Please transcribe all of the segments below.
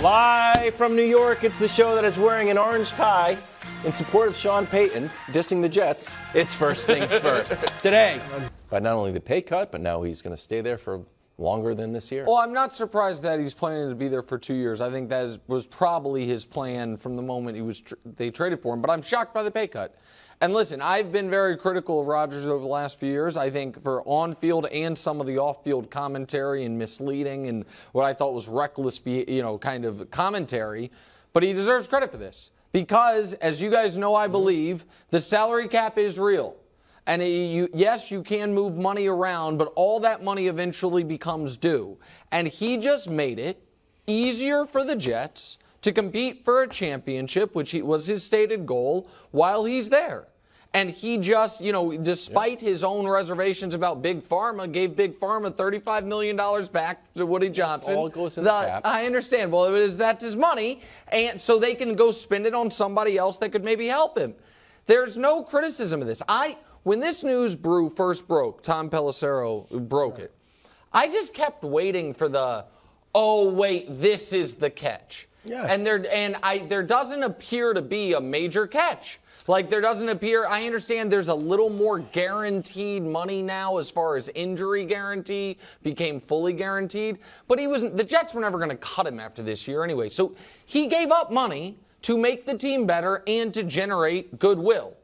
Live from New York, it's the show that is wearing an orange tie in support of Sean Payton dissing the Jets. It's First Things First. Today, but not only the pay cut, but now he's going to stay there for longer than this year. Well, I'm not surprised that he's planning to be there for 2 years. I think that was probably his plan from the moment they traded for him. But I'm shocked by the pay cut. And listen, I've been very critical of Rodgers over the last few years. I think for on-field and some of the off-field commentary and misleading and what I thought was reckless, kind of commentary. But he deserves credit for this because, as you guys know, I believe the salary cap is real. And yes, you can move money around, but all that money eventually becomes due. And he just made it easier for the Jets to compete for a championship, which was his stated goal, while he's there. And he just, despite his own reservations about Big Pharma, gave Big Pharma $35 million back to Woody Johnson. All goes in the cap. I understand. Well, that's his money, and so they can go spend it on somebody else that could maybe help him. There's no criticism of this. When this news first broke, Tom Pelissero broke it, I just kept waiting for this is the catch. Yes. And there doesn't appear to be a major catch. Like there doesn't appear, I understand there's a little more guaranteed money now as far as injury guarantee became fully guaranteed, but the Jets were never going to cut him after this year anyway. So he gave up money to make the team better and to generate goodwill.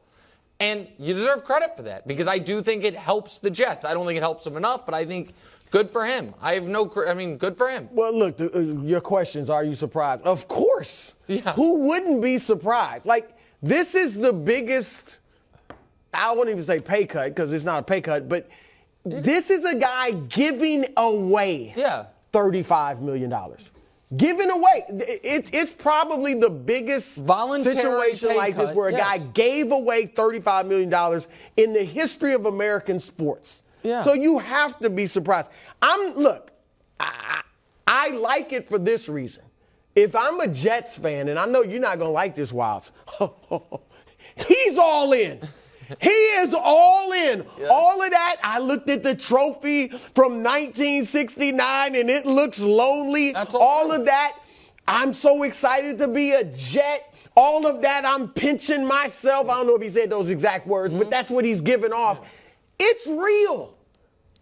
And you deserve credit for that because I do think it helps the Jets. I don't think it helps them enough, but I think good for him. Good for him. Well, look, your questions, are you surprised? Of course. Yeah. Who wouldn't be surprised? Like, this is the biggest, I won't even say pay cut because it's not a pay cut, but this is a guy giving away $35 million. Giving away. It's probably the biggest voluntary situation like this where a guy gave away $35 million in the history of American sports. Yeah. So you have to be surprised. I like it for this reason. If I'm a Jets fan, and I know you're not going to like this, Wildes, he's all in. He is all in. Yeah. All of that, I looked at the trophy from 1969, and it looks lonely. That's all of that, I'm so excited to be a Jet. All of that, I'm pinching myself. I don't know if he said those exact words, but that's what he's giving off. It's real.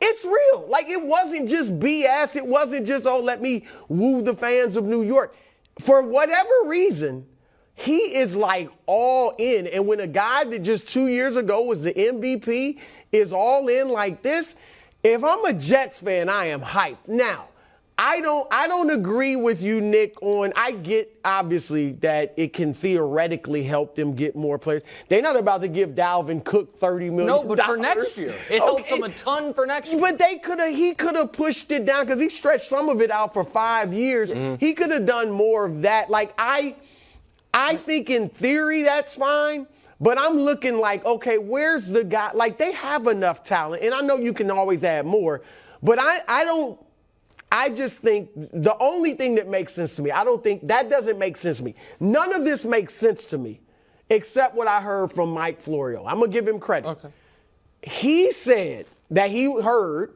It's real. Like, it wasn't just BS. It wasn't just, let me woo the fans of New York. For whatever reason, he is like all in. And when a guy that just 2 years ago was the MVP is all in like this, if I'm a Jets fan, I am hyped. Now, I don't agree with you, Nick, I get, obviously, that it can theoretically help them get more players. They're not about to give Dalvin Cook $30 million. No, but for next year. It helps them a ton for next year. But he could have pushed it down because he stretched some of it out for 5 years. Mm-hmm. He could have done more of that. Like, I think in theory that's fine. But I'm looking like, okay, where's the guy? Like, they have enough talent. And I know you can always add more. But I just think the only thing that makes sense to me, I don't think that doesn't make sense to me. None of this makes sense to me except what I heard from Mike Florio. I'm going to give him credit. Okay. He said that he heard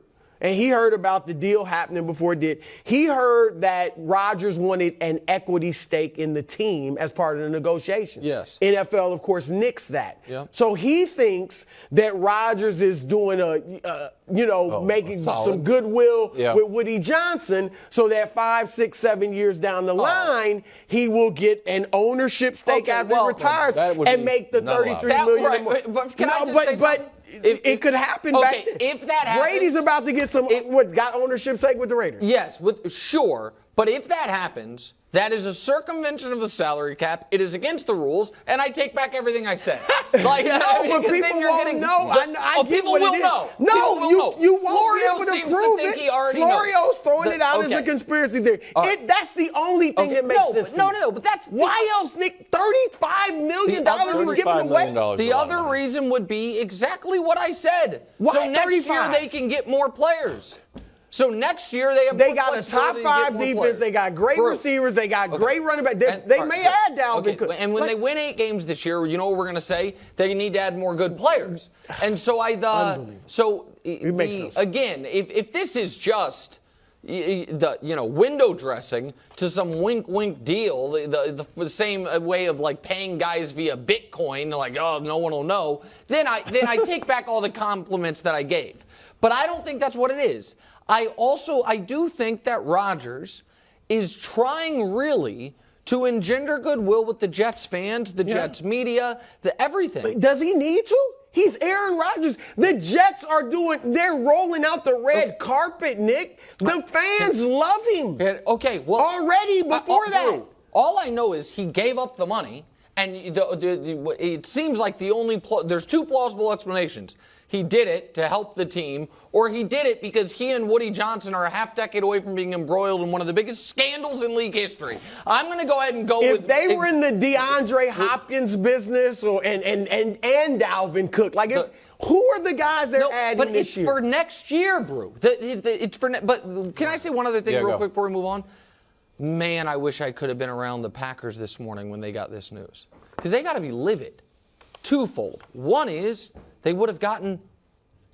about the deal happening before it did. He heard that Rodgers wanted an equity stake in the team as part of the negotiations. Yes. NFL, of course, nixed that. Yep. So he thinks that Rodgers is doing making some goodwill with Woody Johnson so that 5, 6, 7 years down the line, he will get an ownership stake after he retires and make the $33 million. Right. But can I just say something? It could happen back then. If that happens, Brady's about to get got ownership stake with the Raiders. Yes, sure. But if that happens, that is a circumvention of the salary cap. It is against the rules, and I take back everything I said. But people won't know. I get what it is. No, you won't be able to prove it. Florio's throwing it out as a conspiracy theory. That's the only thing that makes sense to me. No, but that's... Why else, Nick? $35 million you're giving away? The other reason would be exactly what I said. Why so next year they can get more players. So next year they got a top 5 defense. They got great receivers. They got great running back. They may add Dalvin Cook. And when they win 8 games this year, you know what we're going to say? They need to add more good players. And so I thought, It makes no sense. again, if this is just window dressing to some wink deal, the same way of like paying guys via Bitcoin, like, oh, no one will know, then I take back all the compliments that I gave. But I don't think that's what it is. I do think that Rodgers is trying really to engender goodwill with the Jets fans, the Jets media, everything. Does he need to? He's Aaron Rodgers. The Jets they're rolling out the red carpet, Nick. The fans love him. Okay, well. Already before that. All I know is he gave up the money, and it seems like there's two plausible explanations. He did it to help the team, or he did it because he and Woody Johnson are a half-decade away from being embroiled in one of the biggest scandals in league history. I'm going to go ahead and go with... If they were in the DeAndre Hopkins business and Dalvin Cook, who are the guys they're adding this year? But it's for next year, Brew. But can I say one other thing real quick before we move on? Man, I wish I could have been around the Packers this morning when they got this news. Because they got to be livid. Twofold. One is... they would have gotten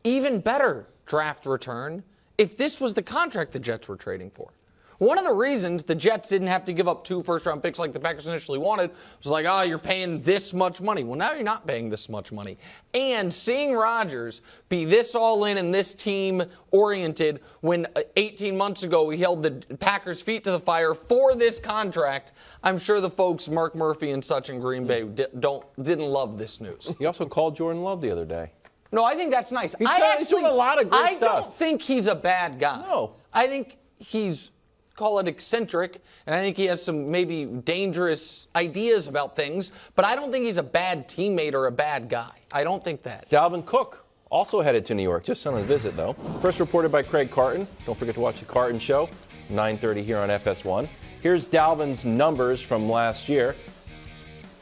even better draft return if this was the contract the Jets were trading for. One of the reasons the Jets didn't have to give up 2 first-round picks like the Packers initially wanted was like, oh, you're paying this much money. Well, now you're not paying this much money. And seeing Rodgers be this all-in and this team-oriented when 18 months ago he held the Packers' feet to the fire for this contract, I'm sure the folks, Mark Murphy and such in Green Bay, didn't love this news. He also called Jordan Love the other day. No, I think that's nice. He's doing a lot of great stuff. I don't think he's a bad guy. No. I think he's... call it eccentric, and I think he has some maybe dangerous ideas about things, but I don't think he's a bad teammate or a bad guy. I don't think that. Dalvin Cook also headed to New York, just on a visit, though. First reported by Craig Carton. Don't forget to watch the Carton Show, 9:30 here on FS1. Here's Dalvin's numbers from last year.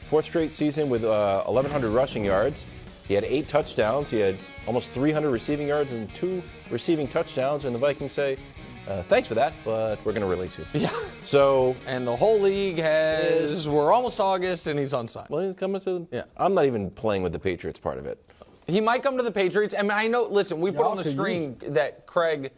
4th straight season with 1,100 rushing yards. He had 8 touchdowns. He had almost 300 receiving yards and 2 receiving touchdowns, and the Vikings say, thanks for that, but we're going to release you. Yeah. So, and the whole league we're almost August, and he's unsigned. Well, he's coming to. Yeah. I'm not even playing with the Patriots part of it. He might come to the Patriots. I mean, I know. Listen, we put on the screen that Craig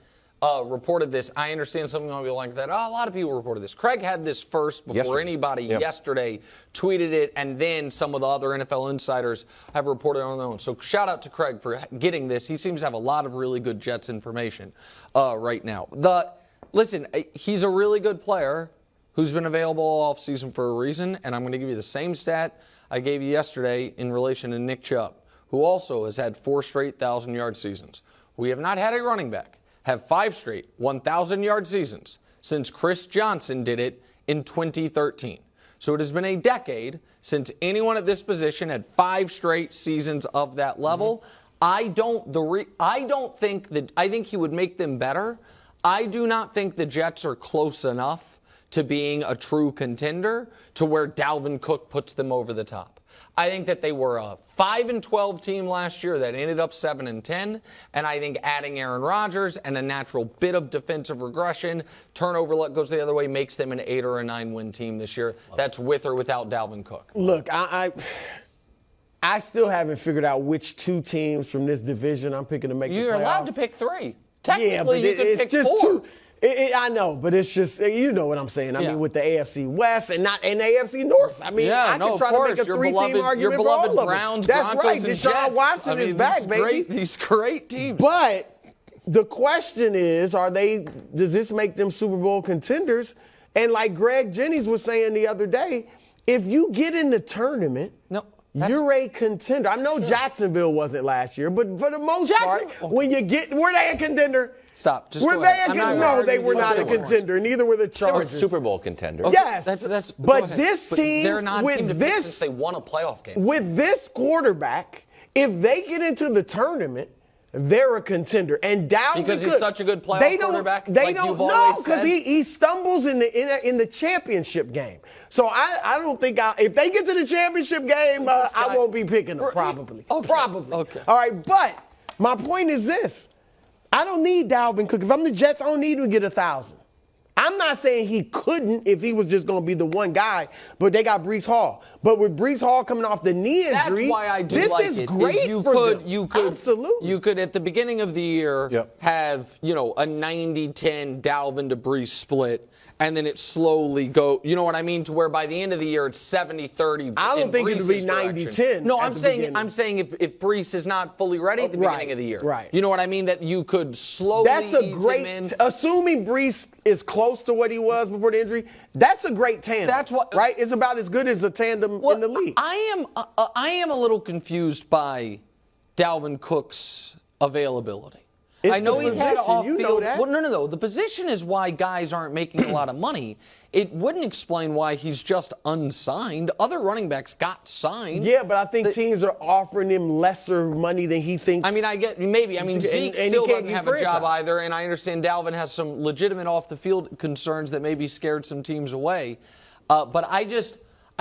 reported this. I understand some of you like that. Oh, a lot of people reported this. Craig had this first before anybody yesterday tweeted it, and then some of the other NFL insiders have reported on their own. So shout out to Craig for getting this. He seems to have a lot of really good Jets information right now. Listen, he's a really good player who's been available all offseason for a reason, and I'm going to give you the same stat I gave you yesterday in relation to Nick Chubb, who also has had 4 straight 1,000-yard seasons. We have not had a running back have 5 straight 1,000-yard seasons since Chris Johnson did it in 2013. So it has been a decade since anyone at this position had 5 straight seasons of that level. I think he would make them better. I do not think the Jets are close enough to being a true contender to where Dalvin Cook puts them over the top. I think that they were a 5-12 team last year that ended up 7-10, and I think adding Aaron Rodgers and a natural bit of defensive regression, turnover luck goes the other way, makes them an 8 or a 9 win team this year. That's with or without Dalvin Cook. Look, I still haven't figured out which 2 teams from this division I'm picking to make the playoffs. You're allowed to pick 3. Technically, you could pick just 4. I know, but it's just, you know what I'm saying. I mean, with the AFC West and the AFC North. I mean, I could try to make a 3-team argument for all of them. Browns, That's Broncos, right. and Deshaun Jets. Watson is back, baby. These great teams. But the question is, does this make them Super Bowl contenders? And like Greg Jennings was saying the other day, if you get in the tournament, you're a contender. I know Jacksonville wasn't last year, but for the most part, when you get, were they a contender? Stop. Just were go they ahead. No, they were not a contender. Neither were the Chargers. They were Super Bowl contenders. Okay. Yes. But this team, they're not with team to this, pick since they won a playoff game. With this quarterback, if they get into the tournament, they're a contender. And Dalvin because Cook, he's such a good playoff quarterback. They don't know because he stumbles in the championship game. So I don't think if they get to the championship game, I won't be picking them probably. Probably. Okay. All right, but my point is this. I don't need Dalvin Cook. If I'm the Jets, I don't need him to get 1,000. I'm not saying he couldn't if he was just going to be the one guy, but they got Breece Hall. But with Breece Hall coming off the knee injury, that's why I do this like is it. great You for could, them. Absolutely. You could, at the beginning of the year, Yep. have, a 90-10 Dalvin to Breece split, and then it slowly go, you know what I mean, to where by the end of the year it's 70-30. I don't think it'll be 90-10. No, at I'm the saying beginning. if Breece is not fully ready at the Right, beginning of the year. right. You know what I mean? That you could slowly That's a ease great, him in. assuming Breece is close to what he was before the injury, that's a great tandem. That's what- right? It's about as good as a tandem in the league. I am a little confused by Dalvin Cook's availability. It's I know the he's had position, off-field. you know that. Well, no. The position is why guys aren't making a lot of money. It wouldn't explain why he's just unsigned. Other running backs got signed. Yeah, but I think teams are offering him lesser money than he thinks. I mean, I get maybe. I mean, And Zeke he still can't doesn't be have a job franchised. either, and I understand Dalvin has some legitimate off-the-field concerns that maybe scared some teams away. But I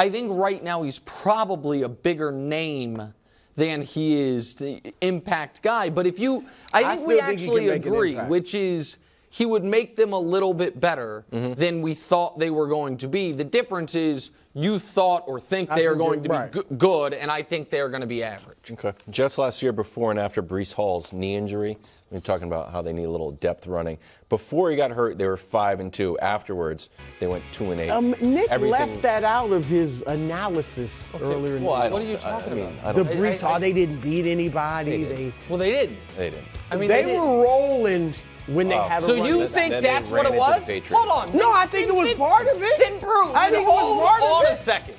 think right now he's probably a bigger name than he is the impact guy. But I think we still think he can actually make an agree, impact. which is he would make them a little bit better than we thought they were going to be. The difference is you thought or think they are going to be good, and I think they're going to be average. Okay. Jets last year, before and after Breece Hall's knee injury, we were talking about how they need a little depth running. Before he got hurt, they were 5-2. Afterwards, they went 2-8. Nick left that out of his analysis earlier in the Well, year. What are you talking about? The Breece Hall, they didn't beat anybody. Well, they didn't. They didn't. I mean, They didn't. were rolling when they had a So run. you think then they that's what ran it into the was? Patriots. Hold on. No, I think it was part of it. Then Bruce, I think it was part of hold it. on a second.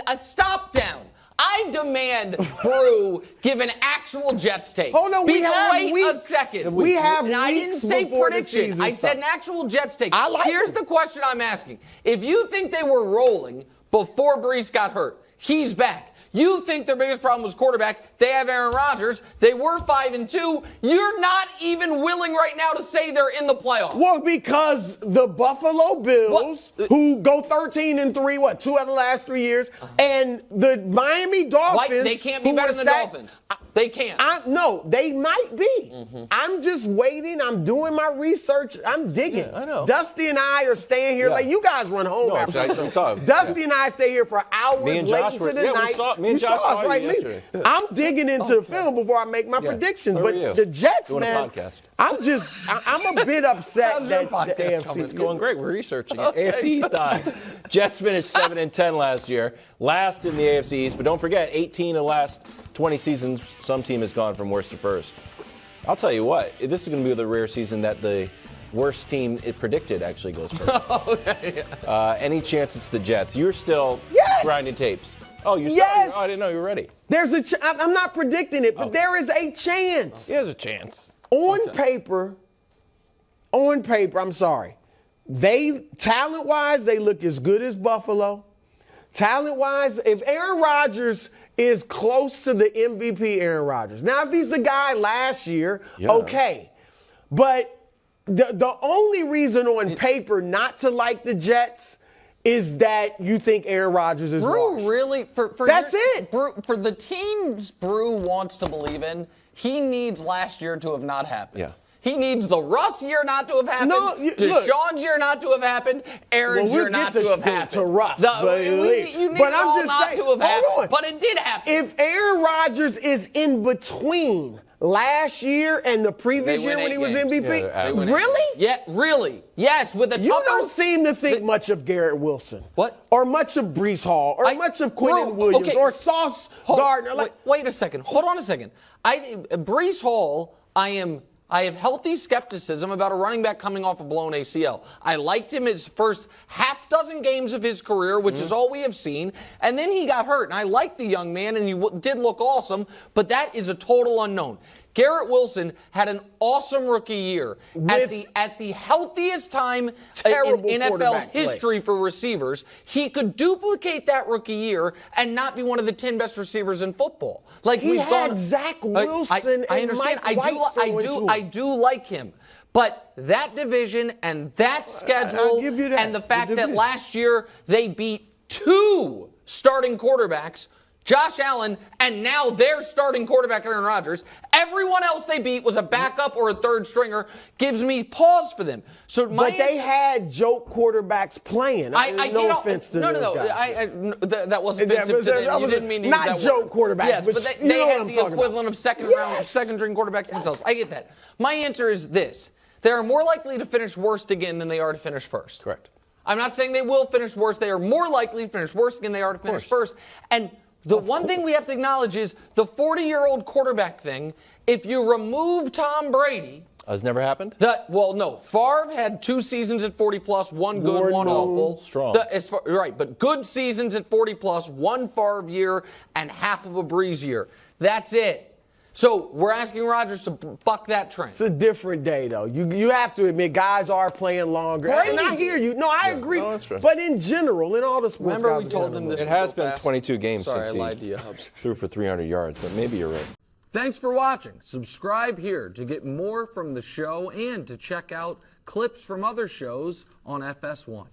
A stop down. I demand Brew give an actual Jets take. Hold on, we have wait weeks. a second. We have And I didn't weeks say before the prediction. season I said an starts. actual Jets take. I like Here's it. the question I'm asking. If you think they were rolling before Breece got hurt, he's back. You think their biggest problem was quarterback. They have Aaron Rodgers. They were 5-2. You're not even willing right now to say they're in the playoffs. Well, because the Buffalo Bills, who go 13-3, 2 out of the last 3 years, and the Miami Dolphins, They can't be who better were than the stacked- Dolphins. They can't. No, they might be. I'm just waiting. I'm doing my research. I'm digging. Yeah, I know. Dusty and I are staying here. Yeah. Like, you guys run home No, after I the show. saw it. Dusty and I stay here for hours Me and late Josh into were- the yeah, we night. saw- me and You Josh saw us saw you right yesterday. I'm digging into the film before I make my predictions. So But are you. the Jets, Doing a man, podcast. I'm a bit upset How's your that the podcast coming? AFC. It's going great. We're researching it. AFC East odds. Jets finished 7-10 last year, last in the AFC East. But don't forget, 18 of the last 20 seasons, some team has gone from worst to first. I'll tell you what, this is going to be the rare season that the worst team it predicted actually goes first. Any chance it's the Jets? You're still Yes! grinding tapes. Oh, you're Yes! Oh, I didn't know you were ready. There's I'm not predicting it, but there is a chance. There's a chance. On paper, I'm sorry. Talent-wise, they look as good as Buffalo. Talent-wise, if Aaron Rodgers is close to the MVP Aaron Rodgers. Now, if he's the guy last year, okay. But the only reason on paper not to like the Jets is that you think Aaron Rodgers is Brew washed. really That's it. Brew, for the teams Brew wants to believe in, he needs last year to have not happened. Yeah. He needs the Russ year not to have happened. No, look. Deshaun's year not to have happened. Aaron's year not to have happened. To Russ, you need but it I'm all just not saying, to have happened. hold on. But it did happen. If Aaron Rodgers is in between last year and the previous They win year when 8 he was games. MVP, Yeah, they win 8 really? Yeah, really. Yes, with the You tougher. don't seem to think much of Garrett Wilson. What? Or much of Breece Hall. Or much of Quinnen Williams. okay. Or Sauce Gardner. Wait a second. Hold on a second. Breece Hall, I have healthy skepticism about a running back coming off a blown ACL. I liked him his first half dozen games of his career, which is all we have seen, and then he got hurt. And I like the young man, and he did look awesome, but that is a total unknown. Garrett Wilson had an awesome rookie year at the healthiest time in Terrible NFL quarterback play. history for receivers. He could duplicate that rookie year and not be one of the 10 best receivers in football. Like He had Zach Wilson I and understand. Mike White throwing to him. I do like him. But that division and that schedule give you that. and the fact The that division. last year they beat 2 starting quarterbacks Josh Allen, and now their starting quarterback, Aaron Rodgers. Everyone else they beat was a backup or a third stringer. Gives me pause for them. But they had joke quarterbacks playing. No offense to those guys. That wasn't offensive to them. You didn't mean to use that word. Not joke quarterbacks, yes, but they had the equivalent of second-string quarterbacks themselves. I get that. My answer is this. They are more likely to finish worst again than they are to finish first. Correct. I'm not saying they will finish worst. They are more likely to finish worst than they are to finish first. And the one thing we have to acknowledge is the 40-year-old quarterback thing. If you remove Tom Brady, has never happened? No. Favre had 2 seasons at 40+, one good, one awful. Strong. Right, but good seasons at 40+, one Favre year, and half of a Breeze year. That's it. So we're asking Rodgers to buck that trend. It's a different day, though. You have to admit, guys are playing longer. Brady. And I hear you. No, I agree. No, that's true. But in general, in all the sports, remember we told them this. It has been 22 games since I lied to you. he threw for 300 yards, but maybe you're right. Thanks for watching. Subscribe here to get more from the show and to check out clips from other shows on FS1.